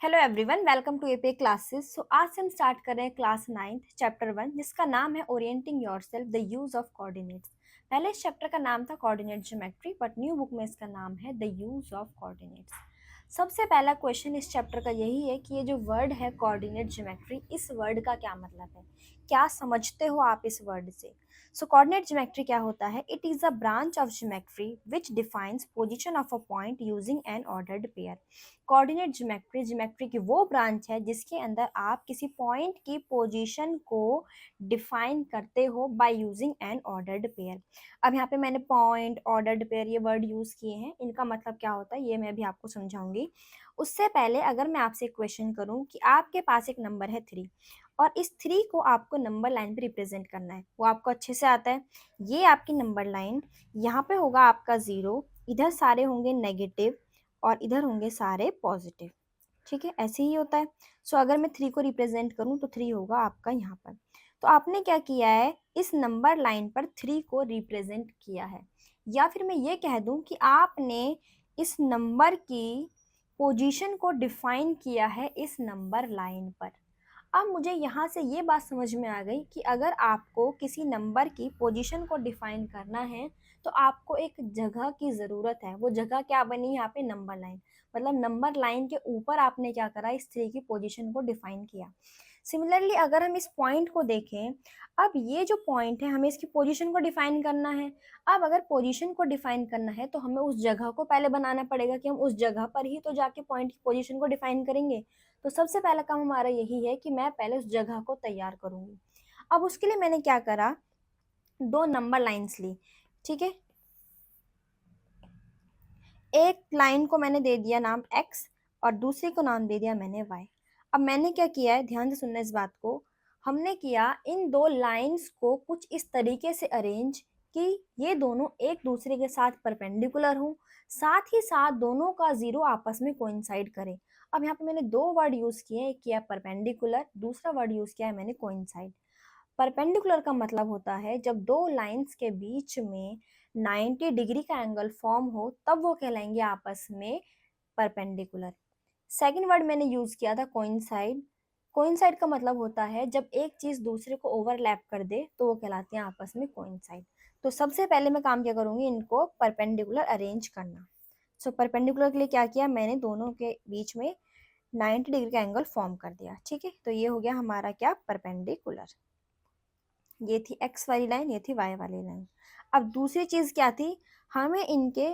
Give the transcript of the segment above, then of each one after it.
Hello everyone, welcome to APA classes. आज से हम स्टार्ट कर रहे हैं क्लास 9th चैप्टर 1, जिसका नाम है orienting yourself the use of coordinates. पहले इस चैप्टर का नाम था coordinate geometry, but new book में इसका नाम है द यूज ऑफ कोऑर्डिनेट्स। सबसे पहला क्वेश्चन इस चैप्टर का यही है कि ये जो वर्ड है कोऑर्डिनेट ज्योमेट्री, इस वर्ड का क्या मतलब है, क्या समझते हो आप इस वर्ड से। सो कोऑर्डिनेट ज्योमेट्री क्या होता है? It is a branch of geometry which defines position of a point using N ordered pair. Coordinate geometry geometry की वो ब्रांच है जिसके अंदर आप किसी पॉइंट की पोजीशन को डिफाइन करते हो by using N ordered pair. अब यहाँ पे मैंने पॉइंट, ऑर्डर्ड पेयर ये वर्ड यूज किए हैं, इनका मतलब क्या होता है ये मैं भी आपको समझाऊंगी। उससे पहले अगर मैं आपसे एक क्वेश्चन करूं कि आपके पास एक नंबर है 3 और इस 3 को आपको नंबर लाइन पे रिप्रेजेंट करना है, वो आपको अच्छे से आता है। ये आपकी नंबर लाइन, यहाँ पे होगा आपका 0, इधर सारे होंगे नेगेटिव और इधर होंगे सारे पॉजिटिव। ठीक है, ऐसे ही होता है। सो अगर मैं 3 को रिप्रेजेंट करूं तो 3 होगा आपका यहाँ पर। तो आपने क्या किया है, इस नंबर लाइन पर 3 को रिप्रेजेंट किया है, या फिर मैं ये कह दूं कि आपने इस नंबर की पोजीशन को डिफाइन किया है इस नंबर लाइन पर। अब मुझे यहाँ से ये बात समझ में आ गई कि अगर आपको किसी नंबर की पोजीशन को डिफाइन करना है तो आपको एक जगह की ज़रूरत है। वो जगह क्या बनी यहाँ पे? Number line. मतलब नंबर लाइन के ऊपर आपने क्या करा, इस थ्री की पोजीशन को डिफाइन किया। सिमिलरली अगर हम इस पॉइंट को देखें, अब ये जो पॉइंट है हमें इसकी पोजीशन को डिफाइन करना है। अब अगर पोजीशन को डिफाइन करना है तो हमें उस जगह को पहले बनाना पड़ेगा कि हम उस जगह पर ही तो जाके पॉइंट की पोजीशन को डिफाइन करेंगे। तो सबसे पहला काम हमारा यही है कि मैं पहले उस जगह को तैयार करूंगी। अब उसके लिए मैंने क्या करा, दो नंबर लाइंस ली। ठीक है, एक लाइन को मैंने दे दिया नाम x और दूसरे को नाम दे दिया मैंने y। अब मैंने क्या किया है, ध्यान से सुनना इस बात को। हमने किया इन दो लाइंस को कुछ इस तरीके से अरेंज कि ये दोनों एक दूसरे के साथ परपेंडिकुलर हों, साथ ही साथ दोनों का जीरो आपस में कोइंसाइड करे। अब यहाँ पे मैंने दो वर्ड यूज किए, एक किया परपेंडिकुलर, दूसरा वर्ड यूज किया है मैंने कोइंसाइड। परपेंडिकुलर का मतलब होता है जब दो लाइंस के बीच में 90 डिग्री का एंगल फॉर्म हो तब वो कहलाएंगे आपस में परपेंडिकुलर। सेकंड वर्ड मैंने यूज किया था कोइंसाइड। कोइंसाइड का मतलब होता है जब एक चीज दूसरे को ओवरलैप कर दे तो वो कहलाते हैं आपस में कोइंसाइड। तो सबसे पहले मैं काम क्या करूंगी, इनको परपेंडिकुलर अरेंज करना। सो परपेंडिकुलर के लिए क्या किया, मैंने दोनों के बीच में 90 डिग्री का एंगल फॉर्म कर दिया। ठीक है, तो ये हो गया हमारा क्या, परपेंडिकुलर। ये थी एक्स वाली लाइन, ये थी वाई वाली लाइन। अब दूसरी चीज क्या थी, हमें इनके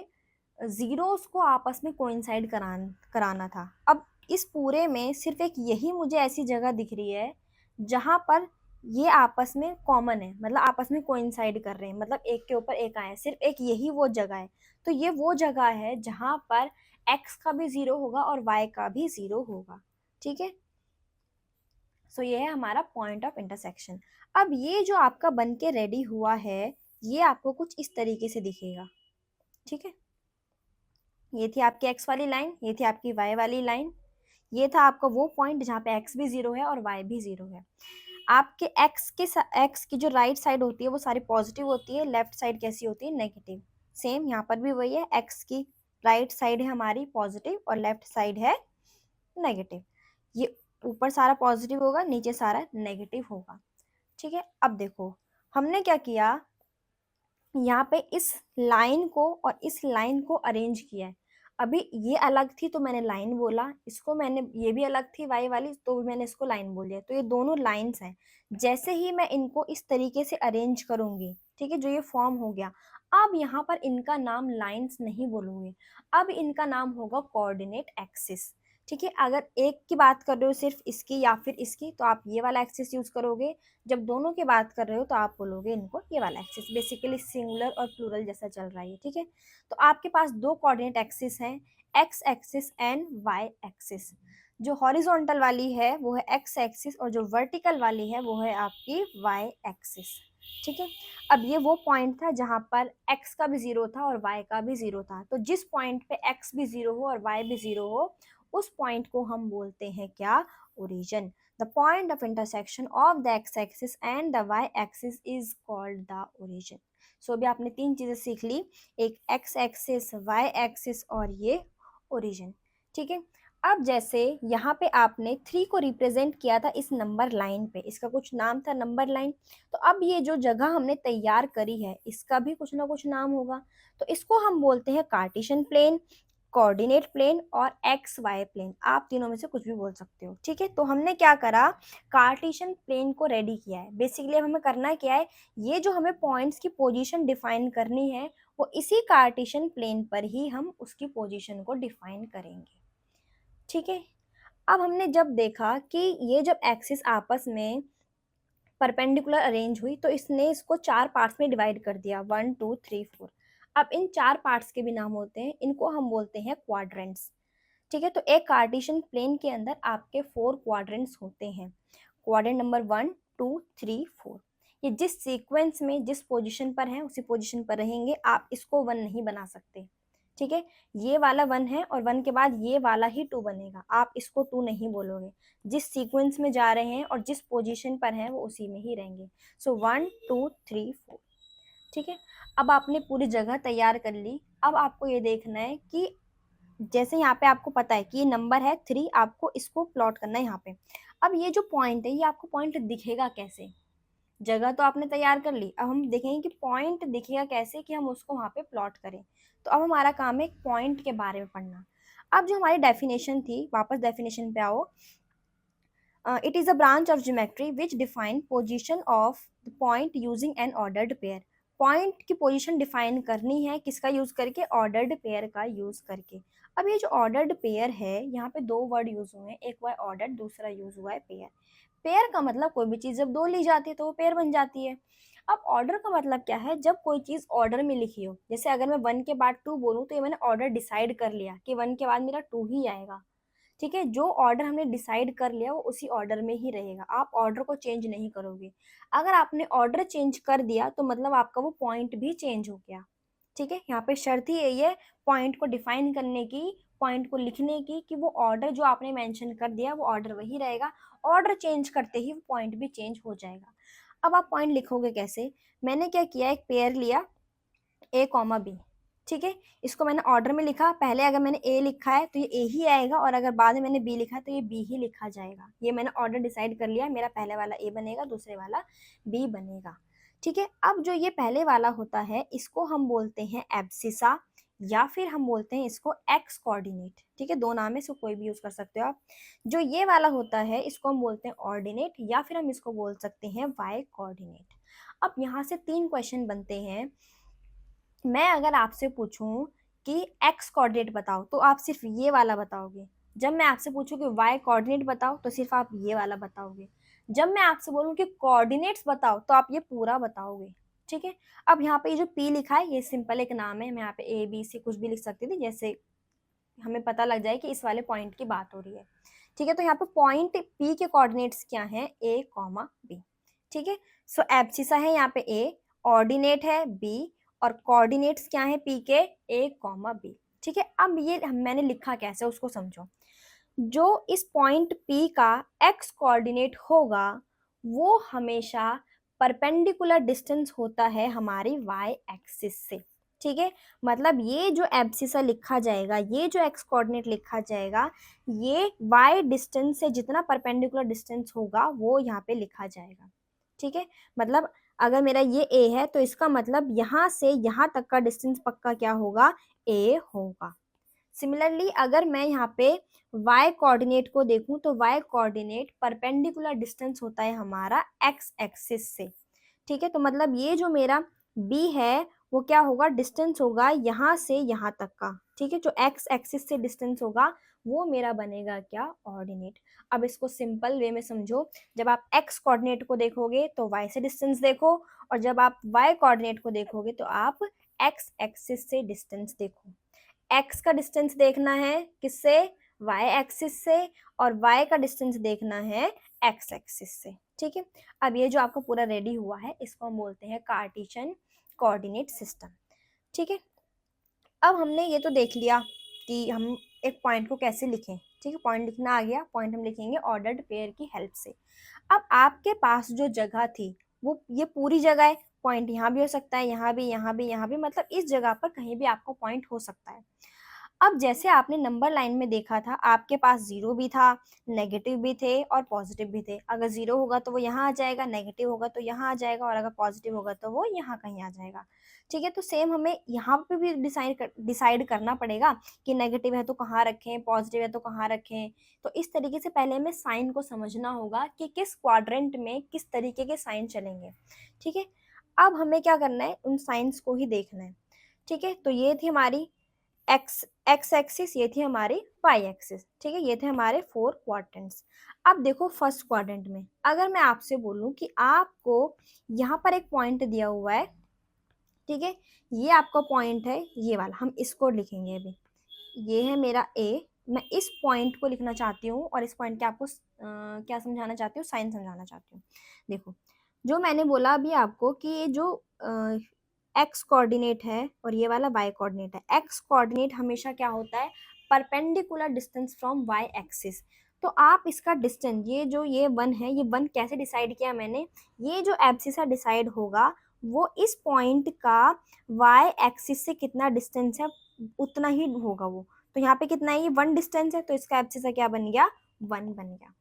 जीरोस को आपस में कोइंसाइड कराना था। अब इस पूरे में सिर्फ एक यही मुझे ऐसी जगह दिख रही है जहां पर ये आपस में कॉमन है, मतलब आपस में कोइंसाइड कर रहे हैं, मतलब एक के ऊपर एक आए, सिर्फ एक यही वो जगह है। तो ये वो जगह है जहां पर एक्स का भी जीरो होगा और वाई का भी जीरो होगा। ठीक है, सो ये है हमारा पॉइंट ऑफ इंटरसेक्शन। अब ये जो आपका बन के रेडी हुआ है, ये आपको कुछ इस तरीके से दिखेगा। ठीक है, ये थी आपकी एक्स वाली लाइन, ये थी आपकी वाई वाली लाइन। ये था आपका वो पॉइंट जहाँ पे एक्स भी जीरो है और वाई भी जीरो है। आपके एक्स की जो राइट साइड होती है वो सारी पॉजिटिव होती है, लेफ्ट साइड कैसी होती है, नेगेटिव। सेम यहाँ पर भी वही है, एक्स की राइट साइड है हमारी पॉजिटिव और लेफ्ट साइड है नेगेटिव। ये ऊपर सारा पॉजिटिव होगा, नीचे सारा नेगेटिव होगा। ठीक है, अब देखो हमने क्या किया, यहाँ पे इस लाइन को और इस लाइन को अरेंज किया है। अभी ये अलग थी तो मैंने लाइन बोला, इसको मैंने, ये भी अलग थी वाई वाली तो भी मैंने इसको लाइन बोल दिया। तो ये दोनों लाइंस हैं। जैसे ही मैं इनको इस तरीके से अरेंज करूंगी, ठीक है, जो ये फॉर्म हो गया, अब यहाँ पर इनका नाम लाइंस नहीं बोलूंगी, अब इनका नाम होगा कोऑर्डिनेट एक्सिस। ठीक है, अगर एक की बात कर रहे हो सिर्फ इसकी या फिर इसकी तो आप ये वाला एक्सिस यूज करोगे, जब दोनों की बात कर रहे हो तो आप बोलोगे इनको ये वाला एक्सिस। बेसिकली सिंगुलर और प्लूरल जैसा चल रहा है। ठीक है, तो आपके पास दो कोऑर्डिनेट एक्सिस हैं, x axis and y axis. जो हॉरिजॉन्टल वाली है वो है एक्स एक्सिस और जो वर्टिकल वाली है वो है आपकी वाई एक्सिस। ठीक है, अब ये वो पॉइंट था जहां पर एक्स का भी जीरो था और वाई का भी जीरो था। तो जिस पॉइंट पे एक्स भी जीरो हो और वाई भी जीरो हो उस पॉइंट को हम बोलते हैं क्या, origin. The point of intersection of the x-axis and the y-axis is called the origin. So अभी आपने तीन चीजें सीख ली, एक x-axis, y-axis और ये origin। ठीक है, अब जैसे यहाँ पे आपने 3 को रिप्रेजेंट किया था इस नंबर लाइन पे, इसका कुछ नाम था नंबर लाइन। तो अब ये जो जगह हमने तैयार करी है इसका भी कुछ ना कुछ नाम होगा। तो इसको हम बोलते हैं कार्टेशियन प्लेन, कोऑर्डिनेट प्लेन और एक्स वाई प्लेन। आप तीनों में से कुछ भी बोल सकते हो, ठीक है। तो हमने क्या करा, कार्टेशियन प्लेन को रेडी किया है। बेसिकली अब हमें करना क्या है, ये जो हमें पॉइंट्स की पोजीशन डिफाइन करनी है वो इसी कार्टेशियन प्लेन पर ही हम उसकी पोजीशन को डिफाइन करेंगे, ठीक है। अब हमने जब देखा कि ये जब एक्सिस आपस में परपेंडिकुलर अरेंज हुई तो इसने इसको 4 पार्ट्स में डिवाइड कर दिया, 1 2 3 4। अब इन 4 पार्ट्स के भी नाम होते हैं, इनको हम बोलते हैं क्वाड्रेंट्स, ठीक है। तो एक कार्टेशियन प्लेन के अंदर आपके 4 क्वाड्रेंट्स होते हैं। क्वाड्रेंट नंबर 1 2 3 4, ये जिस सीक्वेंस में जिस पोजीशन पर है उसी पोजीशन पर रहेंगे, आप इसको 1 नहीं बना सकते, ठीक है। ये वाला 1 है और 1 के बाद ये वाला ही 2 बनेगा, आप इसको 2 नहीं बोलोगे। जिस सीक्वेंस में जा रहे हैं और जिस पोजीशन पर हैं वो उसी में ही रहेंगे। सो 1 2 3 4, ठीक है। अब आपने पूरी जगह तैयार कर ली। अब आपको ये देखना है कि जैसे यहाँ पे आपको पता है कि ये नंबर है 3, आपको इसको प्लॉट करना है यहाँ पे। अब ये जो पॉइंट है ये आपको पॉइंट दिखेगा कैसे, जगह तो आपने तैयार कर ली, अब हम देखेंगे कि पॉइंट दिखेगा कैसे कि हम उसको वहाँ पे प्लॉट करें। तो अब हमारा काम है पॉइंट के बारे में पढ़ना। अब जो हमारी डेफिनेशन थी, वापस डेफिनेशन पे आओ। It is a branch of geometry which define position of the point using an ordered pair. Point की पोजीशन डिफाइन करनी है किसका यूज करके, ऑर्डर्ड पेयर का यूज करके। अब ये जो ऑर्डर्ड पेयर है यहाँ पे 2 वर्ड यूज हुए हैं, एक हुआ है ऑर्डर्ड, दूसरा यूज हुआ है पेयर। पेयर का मतलब कोई भी चीज जब 2 ली जाती है तो वो पेयर बन जाती है। अब ऑर्डर का मतलब क्या है, जब कोई चीज ऑर्डर में लिखी हो, जैसे अगर मैं 1 के बाद 2 बोलूँ तो ये मैंने ऑर्डर डिसाइड कर लिया कि 1 के बाद मेरा 2 ही आएगा, ठीक है। जो ऑर्डर हमने डिसाइड कर लिया वो उसी ऑर्डर में ही रहेगा, आप ऑर्डर को चेंज नहीं करोगे। अगर आपने ऑर्डर चेंज कर दिया तो मतलब आपका वो पॉइंट भी चेंज हो गया, ठीक है। यहाँ पे शर्त ही यही है पॉइंट को डिफाइन करने की, पॉइंट को लिखने की, कि वो ऑर्डर जो आपने मेंशन कर दिया वो ऑर्डर वही रहेगा। ऑर्डर चेंज करते ही वो पॉइंट भी चेंज हो जाएगा। अब आप पॉइंट लिखोगे कैसे, मैंने क्या किया, एक पेयर लिया ए कॉमा बी, ठीक है। इसको मैंने ऑर्डर में लिखा, पहले अगर मैंने ए लिखा है तो ये ए ही आएगा और अगर बाद में मैंने बी लिखा है तो ये बी ही लिखा जाएगा। ये मैंने ऑर्डर डिसाइड कर लिया, मेरा पहले वाला ए बनेगा, दूसरे वाला बी बनेगा, ठीक है। अब जो ये पहले वाला होता है इसको हम बोलते हैं एब्सिसा, या फिर हम बोलते हैं इसको एक्स कोऑर्डिनेट, ठीक है। 2 नाम है, इसको कोई भी यूज कर सकते हो आप। जो ये वाला होता है इसको हम बोलते हैं ऑर्डिनेट, या फिर हम इसको बोल सकते हैं वाई कोऑर्डिनेट। अब यहाँ से 3 क्वेश्चन बनते हैं। मैं अगर आपसे पूछूं कि एक्स कोऑर्डिनेट बताओ तो आप सिर्फ ये वाला बताओगे। जब मैं आपसे पूछूं कि वाई कोऑर्डिनेट बताओ तो सिर्फ आप ये वाला बताओगे। जब मैं आपसे बोलूं कि कोऑर्डिनेट्स बताओ तो आप ये पूरा बताओगे, ठीक है। अब यहाँ पे ये जो पी लिखा है ये सिंपल एक नाम है, मैं यहाँ पे ए बी सी कुछ भी लिख सकती थी, जैसे हमें पता लग जाए कि इस वाले पॉइंट की बात हो रही है, ठीक है। तो यहाँ पे पॉइंट पी के कोऑर्डिनेट्स क्या हैं, ए कॉमा बी, ठीक है। सो एब्सिसा है यहाँ पे ए, ऑर्डिनेट है बी, और कोऑर्डिनेट्स क्या है पी के, ए कॉमा बी, ठीक है। अब ये मैंने लिखा कैसे उसको समझो। जो इस पॉइंट पी का एक्स कोऑर्डिनेट होगा वो हमेशा परपेंडिकुलर डिस्टेंस होता है हमारी वाई एक्सिस से, ठीक है। मतलब ये जो एब्सिसा लिखा जाएगा, ये जो एक्स कोऑर्डिनेट लिखा जाएगा, ये वाई डिस्टेंस से जितना परपेंडिकुलर डिस्टेंस होगा वो यहाँ पे लिखा जाएगा, ठीक है। मतलब अगर मेरा ये ए है तो इसका मतलब यहाँ से यहाँ तक का डिस्टेंस पक्का क्या होगा, ए होगा। सिमिलरली अगर मैं यहाँ पे y कोऑर्डिनेट को देखूं तो y कोऑर्डिनेट परपेंडिकुलर डिस्टेंस होता है हमारा x एक्सिस से, ठीक है। तो मतलब ये जो मेरा b है वो क्या होगा, डिस्टेंस होगा यहाँ से यहाँ तक का, ठीक है। जो x एक्सिस से डिस्टेंस होगा वो मेरा बनेगा क्या, ऑर्डिनेट। अब इसको सिंपल वे में समझो, जब आप x कोऑर्डिनेट को देखोगे तो y से डिस्टेंस देखो, और जब आप y कोऑर्डिनेट को देखोगे तो आप x एक्सिस से डिस्टेंस देखो। x का डिस्टेंस देखना है किससे, y एक्सिस से, और y का डिस्टेंस देखना है x एक्सिस से, ठीक है। अब ये जो आपको पूरा रेडी हुआ है इसको हम बोलते हैं कार्टेशियन कोऑर्डिनेट सिस्टम, ठीक है। अब हमने ये तो देख लिया कि हम एक पॉइंट को कैसे लिखें, ठीक है। पॉइंट लिखना आ गया, पॉइंट हम लिखेंगे ऑर्डर्ड पेयर की हेल्प से। अब आपके पास जो जगह थी वो ये पूरी जगह है, पॉइंट यहाँ भी हो सकता है, यहाँ भी, यहाँ भी, यहाँ भी, मतलब इस जगह पर कहीं भी आपको पॉइंट हो सकता है। अब जैसे आपने नंबर लाइन में देखा था, आपके पास जीरो भी था, नेगेटिव भी थे और पॉजिटिव भी थे। अगर जीरो होगा तो वो यहाँ आ जाएगा, नेगेटिव होगा तो यहाँ आ जाएगा, और अगर पॉजिटिव होगा तो वो यहाँ कहीं आ जाएगा। ठीक है, तो सेम हमें यहाँ पे भी डिसाइड करना पड़ेगा कि नेगेटिव है तो कहाँ रखें, पॉजिटिव है तो कहाँ रखें। तो इस तरीके से पहले हमें साइन को समझना होगा कि किस क्वाड्रेंट में किस तरीके के साइन चलेंगे। ठीक है, अब हमें क्या करना है, उन साइंस को ही देखना है। ठीक है, तो ये थी हमारी एक्स एक्सिस, ये थी हमारी वाई एक्सिस। ठीक है, ये थे हमारे 4 क्वाड्रेंट्स। अब देखो फर्स्ट क्वाड्रेंट में अगर मैं आपसे बोलूं कि आपको यहाँ पर एक पॉइंट दिया हुआ है, ठीक है, ये आपका पॉइंट है, ये वाला हम इसको लिखेंगे अभी। ये है मेरा ए, मैं इस पॉइंट को लिखना चाहती हूँ और इस पॉइंट के आपको क्या समझाना चाहती हूँ, साइन समझाना चाहती हूँ। देखो, जो मैंने बोला अभी आपको कि ये जो एक्स कोऑर्डिनेट है और ये वाला वाई कोऑर्डिनेट है। एक्स कोऑर्डिनेट हमेशा क्या होता है, perpendicular distance from y axis. तो आप इसका डिस्टेंस, ये जो ये वन है, ये वन कैसे डिसाइड किया मैंने, ये जो एब्सिसा डिसाइड होगा वो इस पॉइंट का वाई एक्सिस से कितना डिस्टेंस है उतना ही होगा वो। तो यहाँ पे कितना है, ये वन डिस्टेंस है, तो इसका एब्सिसा क्या बन गया, वन बन गया।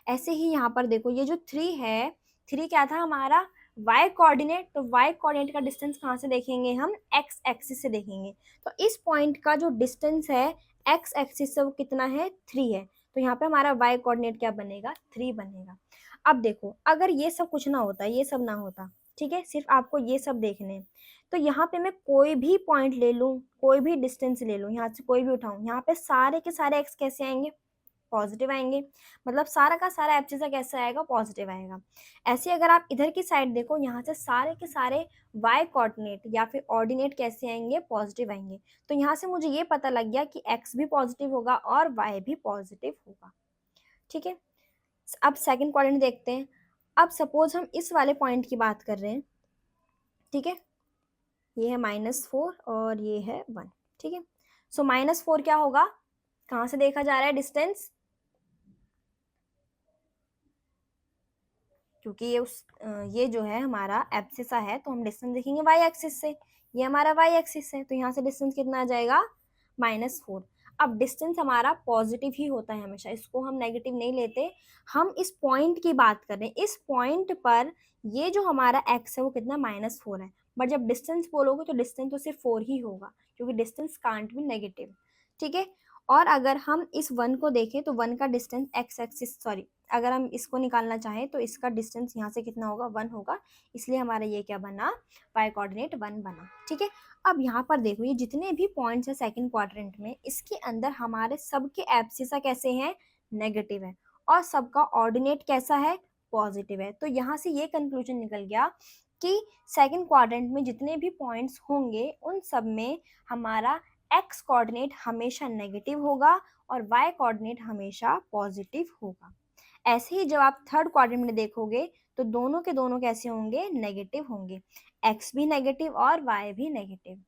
ऐसे ही यहाँ पर देखो, ये जो थ्री है, थ्री क्या था हमारा, वाई कोऑर्डिनेट। तो वाई कोऑर्डिनेट का डिस्टेंस कहाँ से देखेंगे हम, एक्स एक्सिस से देखेंगे। तो इस पॉइंट का जो डिस्टेंस है एक्स एक्सिस से वो कितना है, थ्री है। तो यहाँ पे हमारा वाई कोऑर्डिनेट क्या बनेगा, थ्री बनेगा। अब देखो, अगर ये सब कुछ ना होता, ये सब ना होता, ठीक है, सिर्फ आपको ये सब देखने हैं, तो यहाँ पे मैं कोई भी पॉइंट ले लूँ, कोई भी डिस्टेंस ले लूँ, यहाँ से कोई भी उठाऊं, यहाँ पे सारे के सारे एक्स कैसे आएंगे, पॉजिटिव आएंगे। मतलब सारा का सारा एब्सिसा कैसा आएगा, पॉजिटिव आएगा। ऐसे अगर आप इधर की साइड देखो, यहाँ से सारे के सारे वाई कोऑर्डिनेट या फिर ऑर्डिनेट कैसे आएंगे, पॉजिटिव आएंगे। तो यहाँ से मुझे ये पता लग गया कि एक्स भी पॉजिटिव होगा और वाई भी पॉजिटिव होगा। ठीक है, अब सेकंड क्वाड्रेंट देखते हैं। अब सपोज हम इस वाले पॉइंट की बात कर रहे हैं, ठीक है, ये है -4 और ये है 1। ठीक है, सो -4 क्या होगा, कहाँ से देखा जा रहा है डिस्टेंस, क्योंकि ये जो है हमारा एब्सिसा है, तो हम डिस्टेंस देखेंगे वाई एक्सिस से। ये हमारा वाई एक्सिस है, तो यहाँ से डिस्टेंस कितना आ जाएगा, -4। अब डिस्टेंस हमारा पॉजिटिव ही होता है हमेशा, इसको हम नेगेटिव नहीं लेते। हम इस पॉइंट की बात कर रहे हैं, इस पॉइंट पर ये जो हमारा एक्स है वो कितना, -4 है। बट जब डिस्टेंस बोलोगे तो डिस्टेंस तो सिर्फ 4 ही होगा, क्योंकि डिस्टेंस कांट बी नेगेटिव। ठीक है, और अगर हम इस वन को देखें तो वन का डिस्टेंस एक्स एक्सिस, सॉरी, अगर हम इसको निकालना चाहें तो इसका डिस्टेंस यहाँ से कितना होगा, 1 होगा। इसलिए हमारा ये क्या बना, वाई कोऑर्डिनेट 1 बना। ठीक है, अब यहाँ पर देखो, ये जितने भी पॉइंट्स हैं सेकंड क्वाड्रेंट में, इसके अंदर हमारे सबके एब्सिसा कैसे हैं, नेगेटिव है, और सबका ऑर्डिनेट कैसा है, पॉजिटिव है। तो यहाँ से ये कंक्लूजन निकल गया कि सेकंड क्वाड्रेंट में जितने भी पॉइंट्स होंगे उन सब में हमारा एक्स कोऑर्डिनेट हमेशा नेगेटिव होगा और वाई कोऑर्डिनेट हमेशा पॉजिटिव होगा। ऐसे ही जब आप थर्ड क्वाड्रेंट में देखोगे तो दोनों के दोनों कैसे होंगे, नेगेटिव होंगे, एक्स भी नेगेटिव और वाई भी नेगेटिव।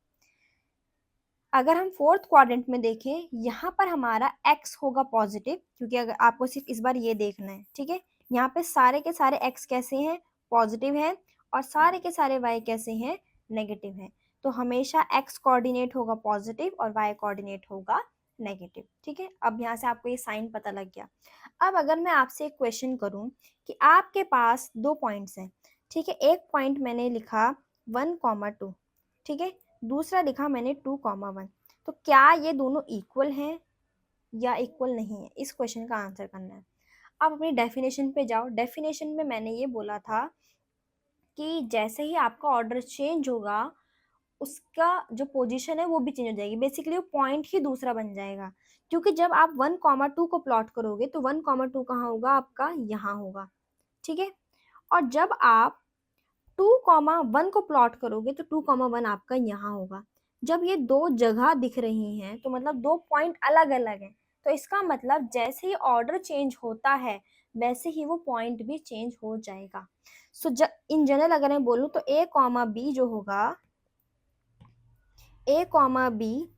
अगर हम फोर्थ क्वाड्रेंट में देखें, यहाँ पर हमारा एक्स होगा पॉजिटिव, क्योंकि अगर आपको सिर्फ इस बार ये देखना है। ठीक है, यहाँ पे सारे के सारे एक्स कैसे हैं, पॉजिटिव हैं, और सारे के सारे वाई कैसे हैं, नेगेटिव हैं। तो हमेशा एक्स कोऑर्डिनेट होगा पॉजिटिव और वाई कोऑर्डिनेट होगा नेगेटिव। ठीक है, अब यहाँ से आपको ये साइन पता लग गया। अब अगर मैं आपसे एक क्वेश्चन करूँ कि आपके पास दो पॉइंट्स हैं, ठीक है, एक पॉइंट मैंने लिखा 1,2, ठीक है, दूसरा लिखा मैंने 2,1, तो क्या ये दोनों इक्वल हैं या इक्वल नहीं है, इस क्वेश्चन का आंसर करना है। आप अपनी डेफिनेशन पे जाओ, डेफिनेशन में मैंने ये बोला था कि जैसे ही आपका ऑर्डर चेंज होगा उसका जो पोजीशन है वो भी चेंज हो जाएगी, बेसिकली वो पॉइंट ही दूसरा बन जाएगा। क्योंकि जब आप 1,2 को प्लॉट करोगे तो 1,2 कहाँ होगा, आपका यहाँ होगा। ठीक है, और जब आप 2,1 को प्लॉट करोगे तो 2,1 आपका यहाँ होगा। जब ये दो जगह दिख रही हैं तो मतलब दो पॉइंट अलग अलग हैं, तो इसका मतलब जैसे ही ऑर्डर चेंज होता है वैसे ही वो पॉइंट भी चेंज हो जाएगा। सो इन जनरल अगर मैं बोलूँ तो ए कॉमा बी जो होगा, a comma b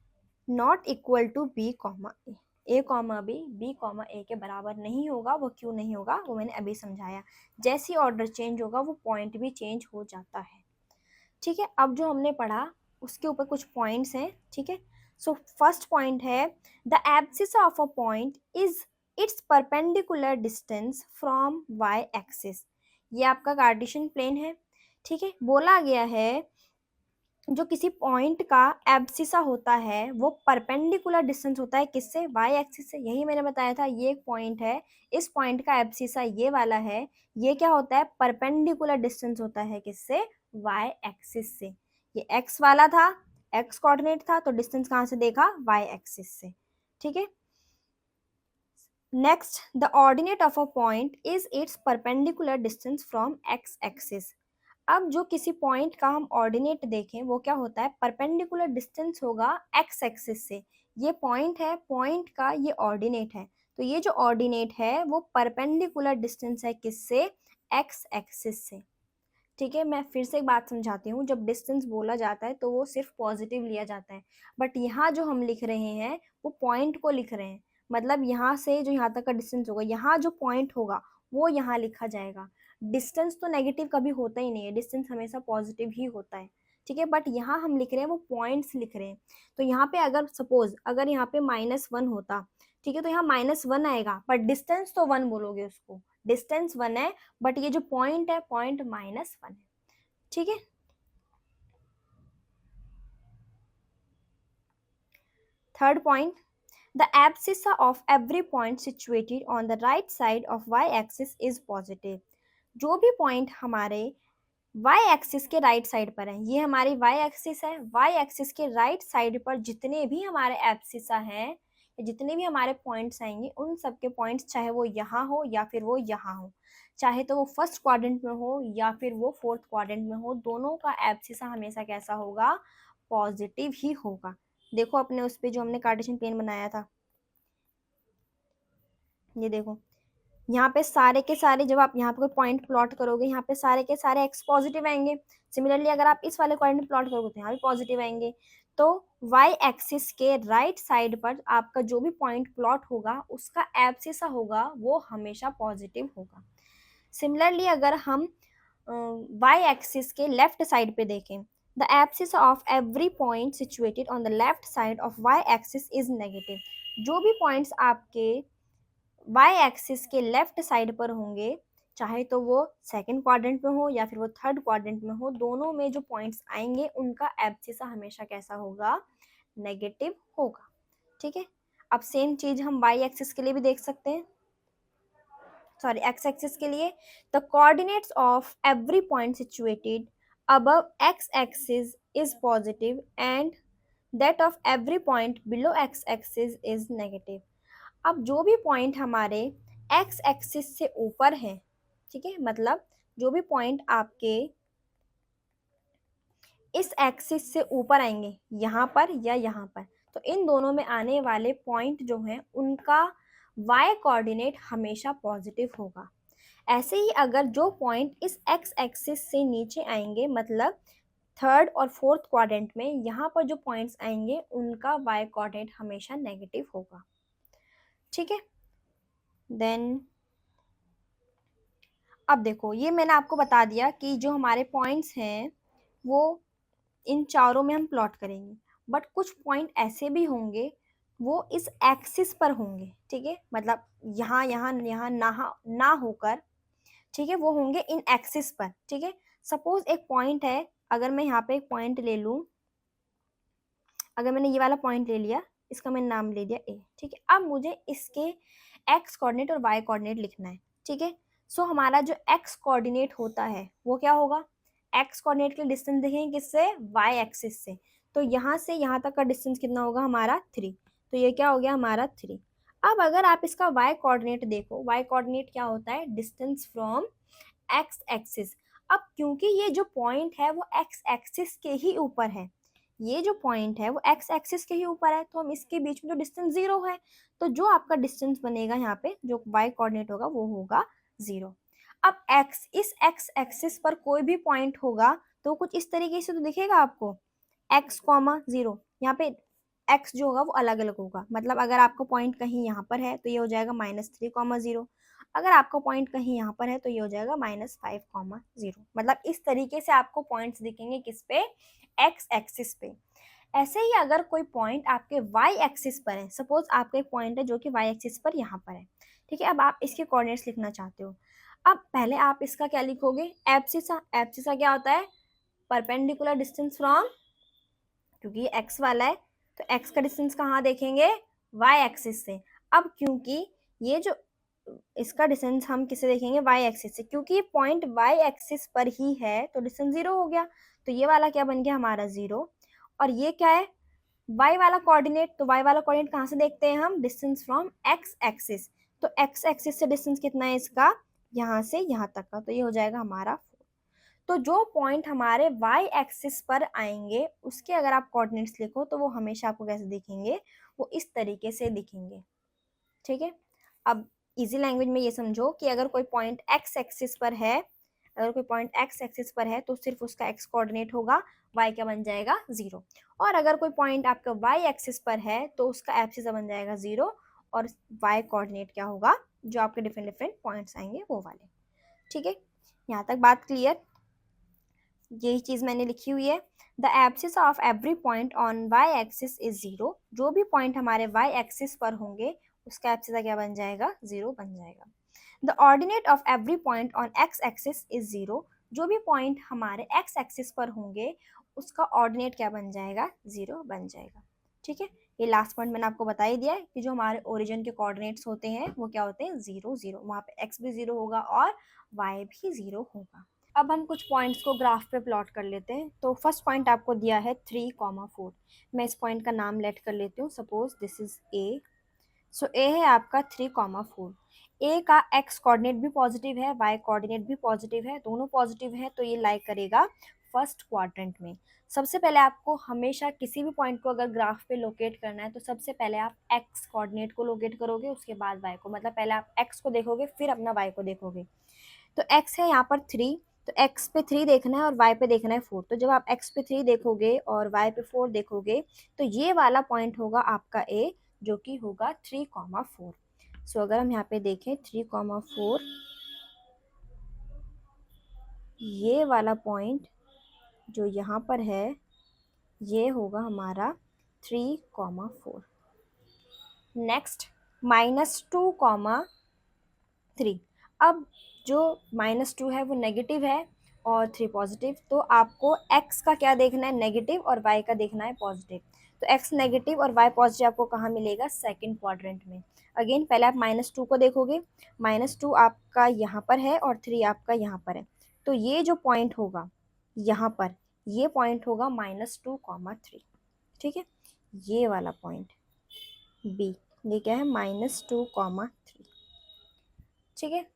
not equal to b comma a, a comma b comma a के बराबर नहीं होगा। वो क्यों नहीं होगा वो मैंने अभी समझाया। जैसे ही ऑर्डर चेंज होगा वो पॉइंट भी चेंज हो जाता है। ठीक है, अब जो हमने पढ़ा उसके ऊपर कुछ पॉइंट्स हैं। ठीक है, सो फर्स्ट पॉइंट है the abscissa of a point is its perpendicular distance from y axis. ये आपका कार्टेशियन प्लेन है, ठीक है। बोला गया है जो किसी पॉइंट का एब्सिसा होता है वो परपेंडिकुलर डिस्टेंस होता है किससे, वाई एक्सिस से। यही मैंने बताया था, ये एक पॉइंट है, इस पॉइंट का एब्सिसा ये वाला है, ये क्या होता है, परपेंडिकुलर डिस्टेंस होता है किससे, वाई एक्सिस से। ये एक्स वाला था, एक्स कोऑर्डिनेट था, तो डिस्टेंस कहाँ से देखा, वाई एक्सिस से, ठीक है। Next, the ordinate of a point is its perpendicular distance from x axis. अब जो किसी पॉइंट का हम ऑर्डिनेट देखें वो क्या होता है, परपेंडिकुलर डिस्टेंस होगा एक्स एक्सिस से। ये पॉइंट है, पॉइंट का ये ऑर्डिनेट है, तो ये जो ऑर्डिनेट है वो परपेंडिकुलर डिस्टेंस है किससे, एक्स एक्सिस से, ठीक है। मैं फिर से एक बात समझाती हूँ, जब डिस्टेंस बोला जाता है तो वो सिर्फ पॉजिटिव लिया जाता है, बट यहाँ जो हम लिख रहे हैं वो पॉइंट को लिख रहे हैं। मतलब यहाँ से जो यहाँ तक का डिस्टेंस होगा, यहाँ जो पॉइंट होगा वो यहाँ लिखा जाएगा। डिस्टेंस तो नेगेटिव कभी होता ही नहीं है, डिस्टेंस हमेशा पॉजिटिव ही होता है, ठीक है। बट यहाँ हम लिख रहे हैं वो पॉइंट्स लिख रहे हैं। तो यहाँ पे अगर सपोज अगर यहाँ पे -1 होता, ठीक है, तो यहाँ -1 आएगा, बट डिस्टेंस तो 1 बोलोगे उसको, डिस्टेंस 1 है, बट ये जो पॉइंट है पॉइंट -1 है, ठीक है। Third point, the abscissa of every point situated on the right side of y axis is positive. जो भी पॉइंट हमारे वाई एक्सिस के राइट साइड पर है, ये हमारी वाई एक्सिस है, वाई एक्सिस के राइट साइड पर जितने भी हमारे एब्सिसा हैं, जितने भी हमारे पॉइंट्स आएंगे, उन सब के पॉइंट्स चाहे वो यहाँ हो या फिर वो यहाँ हो, चाहे तो वो फर्स्ट क्वाड्रेंट में हो या फिर वो फोर्थ क्वाड्रेंट में हो, दोनों का एब्सिसा हमेशा कैसा होगा, पॉजिटिव ही होगा। देखो अपने उस पे जो हमने कार्टेशियन प्लेन बनाया था, ये देखो, यहाँ पे सारे के सारे, जब आप यहाँ पे कोई पॉइंट प्लॉट करोगे, यहाँ पे सारे के सारे एक्स पॉजिटिव आएंगे। सिमिलरली अगर आप इस वाले पॉइंट प्लॉट करोगे तो यहाँ भी पॉजिटिव आएंगे। तो वाई एक्सिस के राइट साइड पर आपका जो भी पॉइंट प्लॉट होगा उसका एब्सिसा होगा वो हमेशा पॉजिटिव होगा। सिमिलरली अगर हम वाई एक्सिस के लेफ्ट साइड पे देखें, the abscissa of every point situated on the left side of y axis is negative. जो भी पॉइंट्स आपके वाई एक्सिस के लेफ्ट साइड पर होंगे, चाहे तो वो सेकंड क्वाड्रेंट में हो या फिर वो थर्ड क्वाड्रेंट में हो, दोनों में जो पॉइंट्स आएंगे उनका एब्सिसा हमेशा कैसा होगा, नेगेटिव होगा, ठीक है। अब सेम चीज हम वाई एक्सिस के लिए भी देख सकते हैं, सॉरी एक्स एक्सिस के लिए, the coordinates of every point situated above x axis is positive and that of every point below x axis is negative। अब जो भी पॉइंट हमारे एक्स एक्सिस से ऊपर है, ठीक है, मतलब जो भी पॉइंट आपके इस एक्सिस से ऊपर आएंगे, यहाँ पर या यहाँ पर, तो इन दोनों में आने वाले पॉइंट जो हैं उनका वाई कोऑर्डिनेट हमेशा पॉजिटिव होगा। ऐसे ही अगर जो पॉइंट इस एक्स एक्सिस से नीचे आएंगे, मतलब थर्ड और फोर्थ क्वाड्रेंट में, यहाँ पर जो पॉइंट्स आएंगे उनका वाई कोऑर्डिनेट हमेशा नेगेटिव होगा, ठीक है। देन अब देखो, ये मैंने आपको बता दिया कि जो हमारे पॉइंट्स हैं वो इन चारों में हम प्लॉट करेंगे, बट कुछ पॉइंट ऐसे भी होंगे वो इस एक्सिस पर होंगे, ठीक है, मतलब यहाँ यहाँ यहाँ ना होकर, ठीक है, वो होंगे इन एक्सिस पर, ठीक है। सपोज एक पॉइंट है, अगर मैं यहाँ पे एक पॉइंट ले लूँ, अगर मैंने ये वाला पॉइंट ले लिया, इसका मैंने नाम ले दिया ए, ठीक है। अब मुझे इसके एक्स कोऑर्डिनेट और वाई कोऑर्डिनेट लिखना है, ठीक है। सो हमारा जो एक्स कोऑर्डिनेट होता है वो क्या होगा, एक्स कोऑर्डिनेट के डिस्टेंस देखेंगे किससे, वाई एक्सिस से, तो यहाँ से यहाँ तक का डिस्टेंस कितना होगा हमारा 3, तो ये क्या हो गया हमारा 3। अब अगर आप इसका वाई कोऑर्डिनेट देखो, वाई कोऑर्डिनेट क्या होता है, डिस्टेंस फ्रॉम एक्स एक्सिस। अब क्योंकि ये जो पॉइंट है वो एक्स एक्सिस के ही ऊपर है, ये जो पॉइंट है वो एक्स एक्सिस के ही ऊपर है, तो हम इसके बीच में जो डिस्टेंस 0 है, तो जो आपका डिस्टेंस बनेगा यहाँ पे जो वाई कोऑर्डिनेट होगा वो होगा 0। अब एक्स, इस एक्स एक्सिस पर कोई भी पॉइंट होगा तो कुछ इस तरीके से तो दिखेगा आपको, एक्स कॉमा 0, यहाँ पे एक्स जो होगा वो अलग अलग होगा, मतलब अगर आपका पॉइंट कहीं यहाँ पर है तो ये हो जाएगा -3,0, अगर आपका पॉइंट कहीं यहाँ पर है तो ये हो जाएगा -5,0, मतलब इस तरीके से आपको पॉइंट्स दिखेंगे किस पे, एक्स एक्सिस पे। ऐसे ही अगर कोई पॉइंट आपके वाई एक्सिस पर है, सपोज आपका एक पॉइंट है जो कि वाई एक्सिस पर यहाँ पर है, ठीक है, अब आप इसके कोऑर्डिनेट्स लिखना चाहते हो। अब पहले आप इसका क्या लिखोगे, एब्सिसा। एब्सिसा क्या होता है, परपेंडिकुलर डिस्टेंस फ्रॉम, क्योंकि ये एक्स वाला है तो एक्स का डिस्टेंस कहाँ देखेंगे, वाई एक्सिस से। अब क्योंकि ये जो इसका डिस्टेंस हम किसे देखेंगे, वाई एक्सिस से, क्योंकि ये पॉइंट वाई एक्सिस पर ही है तो डिस्टेंस जीरो हो गया। तो ये वाला क्या बन गया हमारा जीरो, और ये क्या है, वाई वाला कोऑर्डिनेट। तो वाई वाला कोऑर्डिनेट कहाँ से देखते हैं हम, डिस्टेंस फ्रॉम एक्स एक्सिस। तो एक्स एक्सिस से डिस्टेंस कितना है इसका, यहाँ से यहाँ तक का, तो ये हो जाएगा हमारा। तो जो पॉइंट हमारे वाई एक्सिस पर आएंगे उसके अगर आप कोऑर्डिनेट्स लिखो तो वो हमेशा आपको कैसे दिखेंगे, वो इस तरीके से दिखेंगे, ठीक है। अब इजी लैंग्वेज में ये समझो कि अगर कोई पॉइंट एक्स एक्सिस पर है, अगर कोई पॉइंट एक्स एक्सिस पर है तो सिर्फ उसका एक्स कोऑर्डिनेट होगा, वाई क्या बन जाएगा, जीरो। और अगर कोई पॉइंट आपका वाई एक्सिस पर है तो उसका एब्सिस बन जाएगा जीरो, और वाई कोऑर्डिनेट क्या होगा, जो आपके डिफरेंट डिफरेंट पॉइंट्स आएंगे वो वाले, ठीक है। यहाँ तक बात क्लियर, यही चीज मैंने लिखी हुई है। The abscissa of every point on y axis is zero, जो भी पॉइंट हमारे वाई एक्सिस पर होंगे उसका एब्सिस क्या बन जाएगा, जीरो बन जाएगा। The ordinate of every point on x axis is zero, जो भी पॉइंट हमारे एक्स एक्सिस पर होंगे उसका ऑर्डिनेट क्या बन जाएगा, जीरो बन जाएगा, ठीक है। ये लास्ट पॉइंट मैंने आपको बता ही दिया है कि जो हमारे ओरिजिन के कोऑर्डिनेट्स होते हैं वो क्या होते हैं, जीरो जीरो, वहाँ पे एक्स भी जीरो होगा और वाई भी जीरो होगा। अब हम कुछ पॉइंट्स को ग्राफ पे प्लॉट कर लेते हैं। तो फर्स्ट पॉइंट आपको दिया है 3,4। मैं इस पॉइंट का नाम लेट कर लेती हूँ, सपोज दिस इज ए। सो ए है आपका 3,4। ए का एक्स कोऑर्डिनेट भी पॉजिटिव है, वाई कोऑर्डिनेट भी पॉजिटिव है, दोनों पॉजिटिव है, तो ये लाई करेगा फर्स्ट क्वाड्रेंट में। सबसे पहले आपको हमेशा किसी भी पॉइंट को अगर ग्राफ पे लोकेट करना है तो सबसे पहले आप एक्स कोऑर्डिनेट को लोकेट करोगे, उसके बाद वाई को, मतलब पहले आप एक्स को देखोगे फिर अपना वाई को देखोगे। तो x है यहाँ पर 3, तो x पे 3 देखना है और y पे देखना है 4। तो जब आप x पे 3 देखोगे और y पे 4 देखोगे तो ये वाला पॉइंट होगा आपका a, जो कि होगा 3,4। सो अगर हम यहाँ पे देखें 3,4, ये वाला पॉइंट जो यहाँ पर है ये होगा हमारा 3,4। नेक्स्ट -2,3। अब जो -2 है वो नेगेटिव है और 3 पॉजिटिव, तो आपको x का क्या देखना है, नेगेटिव, और y का देखना है पॉजिटिव। तो x नेगेटिव और y पॉजिटिव आपको कहाँ मिलेगा, सेकंड क्वाड्रेंट में। अगेन पहले आप -2 को देखोगे, -2 आपका यहाँ पर है और 3 आपका यहाँ पर है, तो ये जो पॉइंट होगा यहाँ पर, ये पॉइंट होगा -2,3, ठीक है। ये वाला पॉइंट b, ये क्या है, -2,3, ठीक है।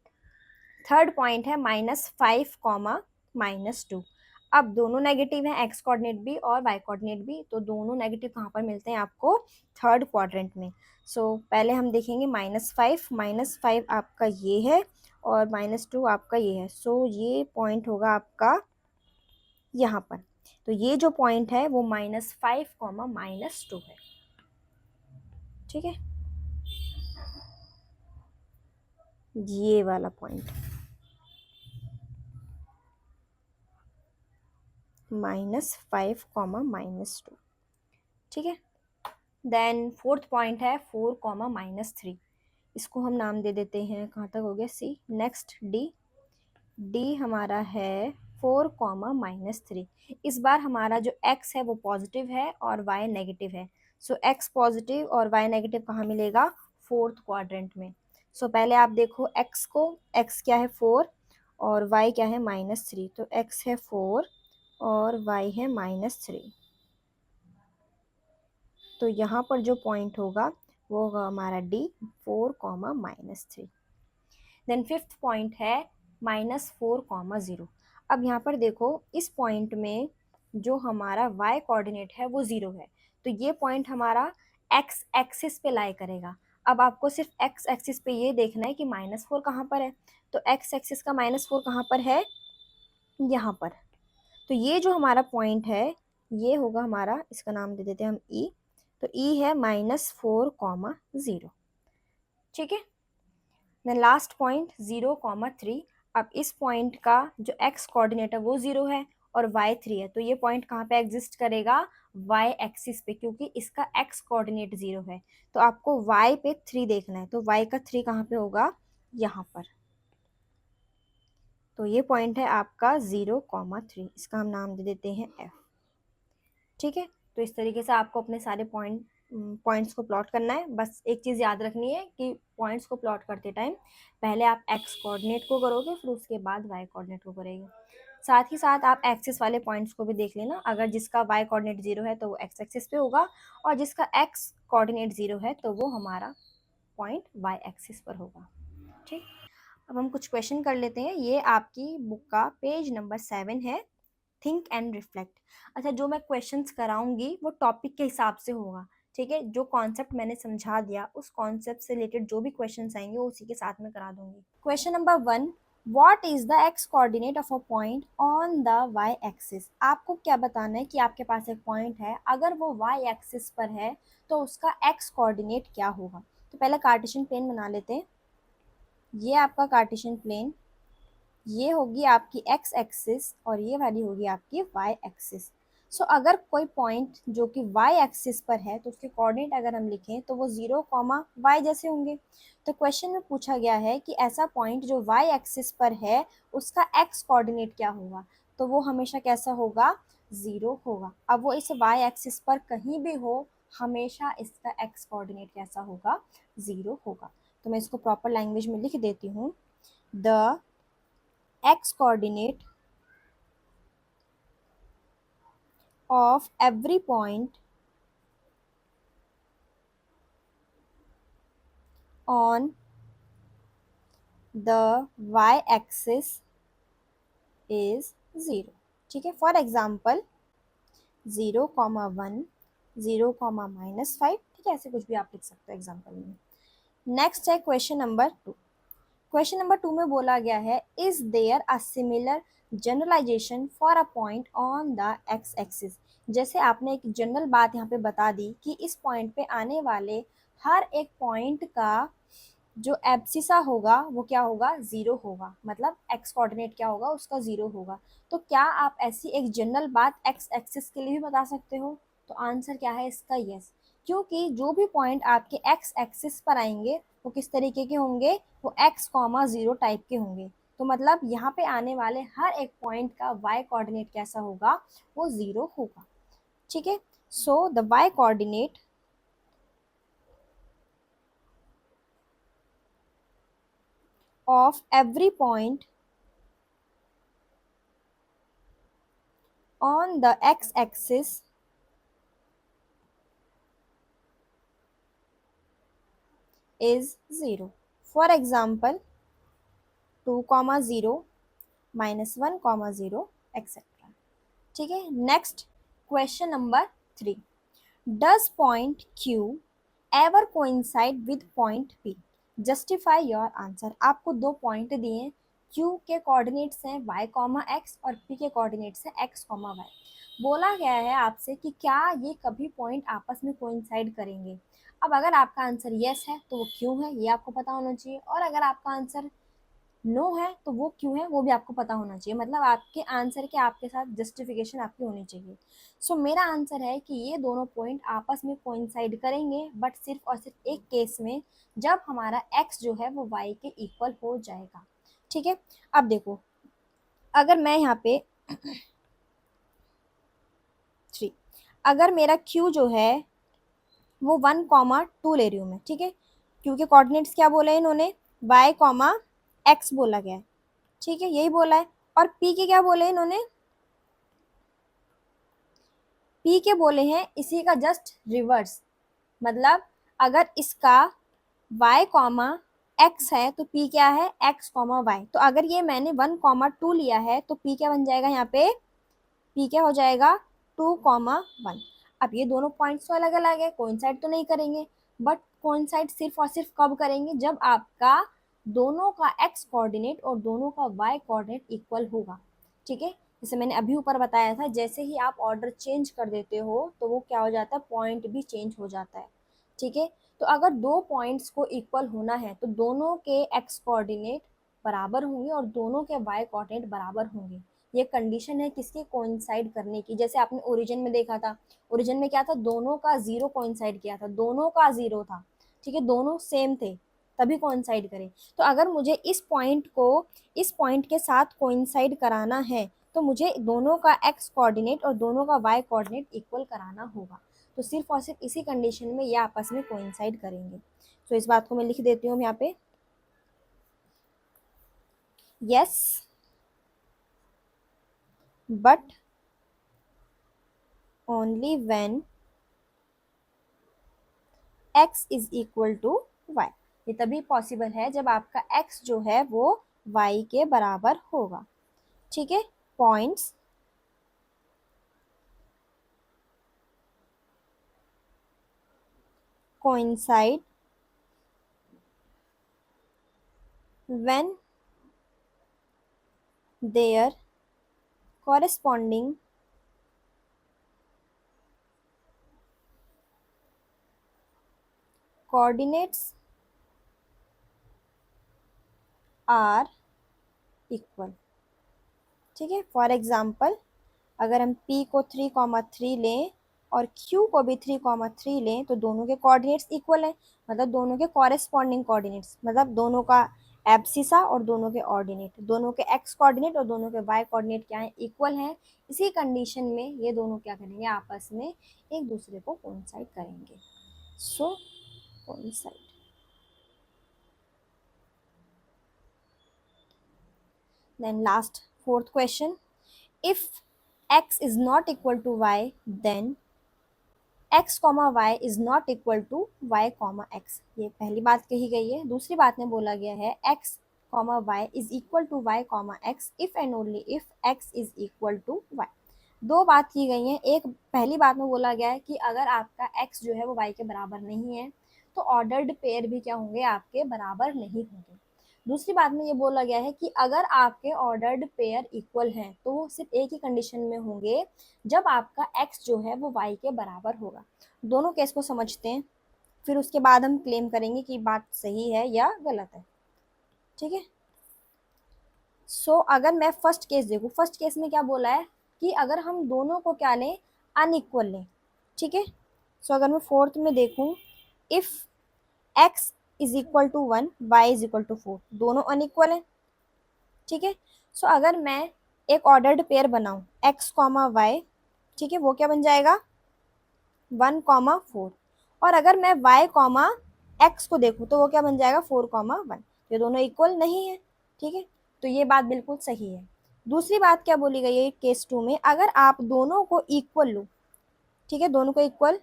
थर्ड पॉइंट है -5, -2। अब दोनों नेगेटिव हैं, एक्स कोऑर्डिनेट भी और वाई कोऑर्डिनेट भी, तो दोनों नेगेटिव कहाँ पर मिलते हैं आपको, थर्ड क्वाड्रेंट में। सो पहले हम देखेंगे -5 आपका ये है और -2 आपका ये है। सो ये पॉइंट होगा आपका यहाँ पर, तो ये जो पॉइंट है वो -5, -2 है, ठीक है। ये वाला पॉइंट -5, -2, ठीक है। देन फोर्थ पॉइंट है 4, -3। इसको हम नाम दे देते हैं, कहाँ तक हो गया, सी। नेक्स्ट डी हमारा है 4, -3। इस बार हमारा जो x है वो पॉजिटिव है और y नेगेटिव है। सो x पॉजिटिव और y नेगेटिव कहाँ मिलेगा, फोर्थ क्वाड्रेंट में। सो पहले आप देखो x को, x क्या है 4 और y क्या है -3, तो x है 4 और y है -3। तो यहाँ पर जो पॉइंट होगा वो होगा हमारा D, 4, -3। देन फिफ्थ पॉइंट है -4, 0। अब यहाँ पर देखो इस पॉइंट में जो हमारा y कोऑर्डिनेट है वो 0 है, तो ये पॉइंट हमारा x एक्सिस पे लाई करेगा। अब आपको सिर्फ x एक्सिस पे ये देखना है कि -4 कहाँ पर है, तो x एक्सिस का -4 कहाँ पर है, यहाँ पर। तो ये जो हमारा पॉइंट है ये होगा हमारा, इसका नाम दे देते हैं हम E। तो E है -4, 0, ठीक है। Then last point 0, 3। अब इस पॉइंट का जो x कोऑर्डिनेट है वो 0 है और y3 है, तो ये पॉइंट कहाँ पे एग्जिस्ट करेगा, y एक्सिस पे, क्योंकि इसका x कोऑर्डिनेट 0 है। तो आपको y पे 3 देखना है, तो y का 3 कहाँ पे होगा, यहाँ पर। तो ये पॉइंट है आपका 0,3, इसका हम नाम दे देते हैं f। ठीक है, तो इस तरीके से आपको अपने सारे पॉइंट्स को प्लॉट करना है। बस एक चीज़ याद रखनी है कि पॉइंट्स को प्लॉट करते टाइम पहले आप एक्स कोऑर्डिनेट को करोगे, फिर उसके बाद वाई कोऑर्डिनेट को करेंगे। साथ ही साथ आप एक्सिस वाले पॉइंट्स को भी देख लेना, अगर जिसका वाई कोऑर्डिनेट 0 है तो वो एक्स एक्सिस पे होगा, और जिसका एक्स कोऑर्डिनेट 0 है तो वो हमारा पॉइंट वाई एक्सिस पर होगा। ठीक, अब हम कुछ क्वेश्चन कर लेते हैं। ये आपकी बुक का पेज नंबर 7 है, थिंक एंड रिफ्लेक्ट। अच्छा, जो मैं क्वेश्चंस कराऊंगी वो टॉपिक के हिसाब से होगा। ठीक है, जो कॉन्सेप्ट मैंने समझा दिया उस कॉन्सेप्ट से रिलेटेड जो भी क्वेश्चंस आएंगे वो उसी के साथ में करा दूंगी। Question number 1, what is the x coordinate of a point on the y axis. आपको क्या बताना है कि आपके पास एक पॉइंट है, अगर वो वाई एक्सिस पर है तो उसका एक्स कोऑर्डिनेट क्या होगा। तो पहले कार्टेशियन प्लेन बना लेते हैं। ये आपका कार्टेशियन प्लेन, ये होगी आपकी एक्स एक्सिस और ये वाली होगी आपकी वाई एक्सिस। सो अगर कोई पॉइंट जो कि वाई एक्सिस पर है तो उसके कोऑर्डिनेट अगर हम लिखें तो वो 0,y जैसे होंगे। तो क्वेश्चन में पूछा गया है कि ऐसा पॉइंट जो वाई एक्सिस पर है उसका एक्स कोऑर्डिनेट क्या होगा, तो वो हमेशा कैसा होगा, 0 होगा। अब वो इस वाई एक्सिस पर कहीं भी हो, हमेशा इसका एक्स कोऑर्डिनेट कैसा होगा, 0 होगा। तो मैं इसको प्रॉपर लैंग्वेज में लिख देती हूँ। The x coordinate of every point on the y axis is 0। ठीक है, फॉर एग्जाम्पल 0,1, 0,-5, ठीक है, ऐसे कुछ भी आप लिख सकते हो एग्जाम्पल में। नेक्स्ट है क्वेश्चन नंबर 2। क्वेश्चन नंबर 2 में बोला गया है, is there a similar generalisation for a point on the x axis. जैसे आपने एक जनरल बात यहाँ पे बता दी कि इस पॉइंट पे आने वाले हर एक पॉइंट का जो एब्सिसा होगा वो क्या होगा, 0 होगा, मतलब एक्स कोऑर्डिनेट क्या होगा, उसका 0 होगा। तो क्या आप ऐसी एक जनरल बात एक्स एक्सिस के लिए भी बता सकते हो, तो आंसर क्या है इसका, यस। क्योंकि जो भी पॉइंट आपके एक्स एक्सिस पर आएंगे वो किस तरीके के होंगे, वो x,0 टाइप के होंगे। तो मतलब यहाँ पे आने वाले हर एक पॉइंट का y कोऑर्डिनेट कैसा होगा, वो 0 होगा। ठीक है, so the y coordinate of every point on the x-axis is 0। For example, 2,0, -1,0, etc. ठीक है, next question number 3, does point Q ever coincide with point P, justify your answer. आपको दो पॉइंट दिए हैं, Q के कोऑर्डिनेट्स हैं y, x और P के कोऑर्डिनेट्स हैं x, y। बोला गया है आपसे कि क्या ये कभी पॉइंट आपस में कोइंसाइड करेंगे। अब अगर आपका आंसर यस है तो वो क्यों है ये आपको पता होना चाहिए, और अगर आपका आंसर नो है तो वो क्यों है वो भी आपको पता होना चाहिए। मतलब आपके आंसर के आपके साथ जस्टिफिकेशन आपकी होनी चाहिए। सो मेरा आंसर है कि ये दोनों पॉइंट आपस में कोइंसाइड करेंगे, बट सिर्फ और सिर्फ एक केस में, जब हमारा x जो है वो y के इक्वल हो जाएगा। ठीक है, अब देखो, अगर मैं यहाँ पे 3, अगर मेरा q जो है वो 1,2 ले रही हूँ मैं, ठीक है, क्योंकि कोऑर्डिनेट्स क्या बोला है इन्होंने, y, x बोला गया है। ठीक है, यही बोला है। और p के क्या बोले इन्होंने, p के बोले हैं इसी का जस्ट रिवर्स। मतलब अगर इसका y, x है तो p क्या है, x, y। तो अगर ये मैंने 1,2 लिया है तो p क्या बन जाएगा, यहाँ पे p क्या हो जाएगा, 2,1। अब ये दोनों पॉइंट्स तो अलग अलग है, कोइंसाइड तो नहीं करेंगे, बट कोइंसाइड सिर्फ और सिर्फ कब करेंगे, जब आपका दोनों का x कोऑर्डिनेट और दोनों का y कोऑर्डिनेट इक्वल होगा। ठीक है, जैसे मैंने अभी ऊपर बताया था, जैसे ही आप ऑर्डर चेंज कर देते हो तो वो क्या हो जाता है, पॉइंट भी चेंज हो जाता है। ठीक है, तो अगर दो पॉइंट्स को इक्वल होना है तो दोनों के x कोऑर्डिनेट बराबर होंगे और दोनों के y कोऑर्डिनेट बराबर होंगे। ये कंडीशन है किसके कोइंसाइड करने की। जैसे आपने ओरिजिन में देखा था, ओरिजिन में क्या था, दोनों का जीरो कोइंसाइड किया था, दोनों का जीरो था, ठीक है, दोनों सेम थे तभी कोइंसाइड करे। तो अगर मुझे इस पॉइंट को इस पॉइंट के साथ कोइंसाइड कराना है तो मुझे दोनों का एक्स कोऑर्डिनेट और दोनों का वाई कोऑर्डिनेट इक्वल कराना होगा। तो सिर्फ और सिर्फ इसी कंडीशन में ये आपस में कोइंसाइड करेंगे। तो इस बात को मैं लिख देती हूँ यहाँ पे, yes but only when x is equal to y. ये तभी पॉसिबल है जब आपका x जो है वो y के बराबर होगा, ठीक है। Points coincide when their corresponding coordinates are equal, ठीक है। फॉर एग्जाम्पल अगर हम p को 3,3 लें और q को भी 3,3 लें तो दोनों के कोऑर्डिनेट्स इक्वल है, मतलब दोनों के कॉरेस्पॉन्डिंग कोऑर्डिनेट्स, मतलब दोनों का एब्सिसा और दोनों के ऑर्डिनेट, दोनों के x कोऑर्डिनेट और दोनों के y कोऑर्डिनेट क्या है, इक्वल है। इसी कंडीशन में ये दोनों क्या करेंगे, आपस में एक दूसरे को कोइंसाइड करेंगे। So coincide. Then last fourth question, if x is not equal to y then x comma y is not equal to y comma x. ये पहली बात कही गई है। दूसरी बात में बोला गया है x comma y is equal to y comma x if and only if x is equal to y. दो बात की गई है। एक पहली बात में बोला गया है कि अगर आपका x जो है वो y के बराबर नहीं है तो ऑर्डर्ड पेयर भी क्या होंगे, आपके बराबर नहीं होंगे। दूसरी बात में ये बोला गया है कि अगर आपके ऑर्डर्ड पेयर इक्वल हैं तो वो सिर्फ एक ही कंडीशन में होंगे, जब आपका x जो है वो y के बराबर होगा। दोनों केस को समझते हैं, फिर उसके बाद हम क्लेम करेंगे कि बात सही है या गलत है, ठीक है। सो अगर मैं फर्स्ट केस देखूँ, फर्स्ट केस में क्या बोला है कि अगर हम दोनों को क्या लें, अनइक्वल लें, ठीक है। सो अगर मैं फोर्थ में देखूँ, if x is equal to 1 y is equal to 4, दोनों अनइक्वल है, ठीक है। सो अगर मैं एक ऑर्डर्ड पेयर बनाऊं x कॉमा वाई, ठीक है, वो क्या बन जाएगा 1,4। और अगर मैं y कॉमा एक्स को देखूं तो वो क्या बन जाएगा 4,1। ये दोनों इक्वल नहीं है, ठीक है। तो ये बात बिल्कुल सही है। दूसरी बात क्या बोली गई है केस 2 में, अगर आप दोनों को इक्वल लो, ठीक है, दोनों को इक्वल,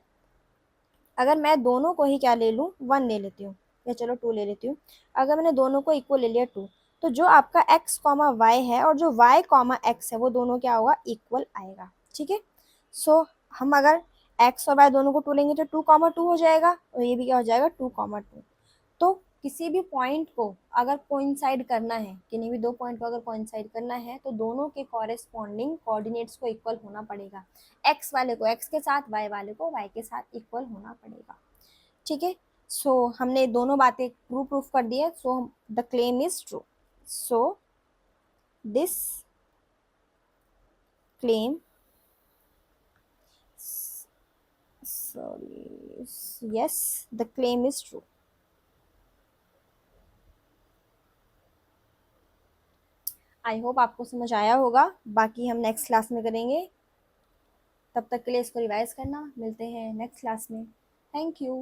अगर मैं दोनों को ही क्या ले लूँ, 1 ले लेती हूँ या चलो 2 ले लेती हूँ। अगर मैंने दोनों को इक्वल ले लिया 2, तो जो आपका x कॉमा वाई है और जो y कॉमा एक्स है वो दोनों क्या होगा, इक्वल आएगा, ठीक है। सो हम अगर x और y दोनों को 2 लेंगे तो 2,2 हो जाएगा और ये भी क्या हो जाएगा 2,2। तो किसी भी पॉइंट को अगर कोइंसाइड करना है, किन्हीं भी दो पॉइंट को अगर कोइंसाइड करना है तो दोनों के कॉरेस्पॉन्डिंग कोऑर्डिनेट्स को इक्वल होना पड़ेगा। x वाले को x के साथ, y वाले को y के साथ इक्वल होना पड़ेगा, ठीक है। सो हमने दोनों बातें प्रूफ कर दी है। So the claim is true. So this claim, sorry, yes, the claim is true। I hope आपको समझ आया होगा। बाकी हम नेक्स्ट क्लास में करेंगे। तब तक के लिए इसको रिवाइज करना। मिलते हैं नेक्स्ट क्लास में। Thank you.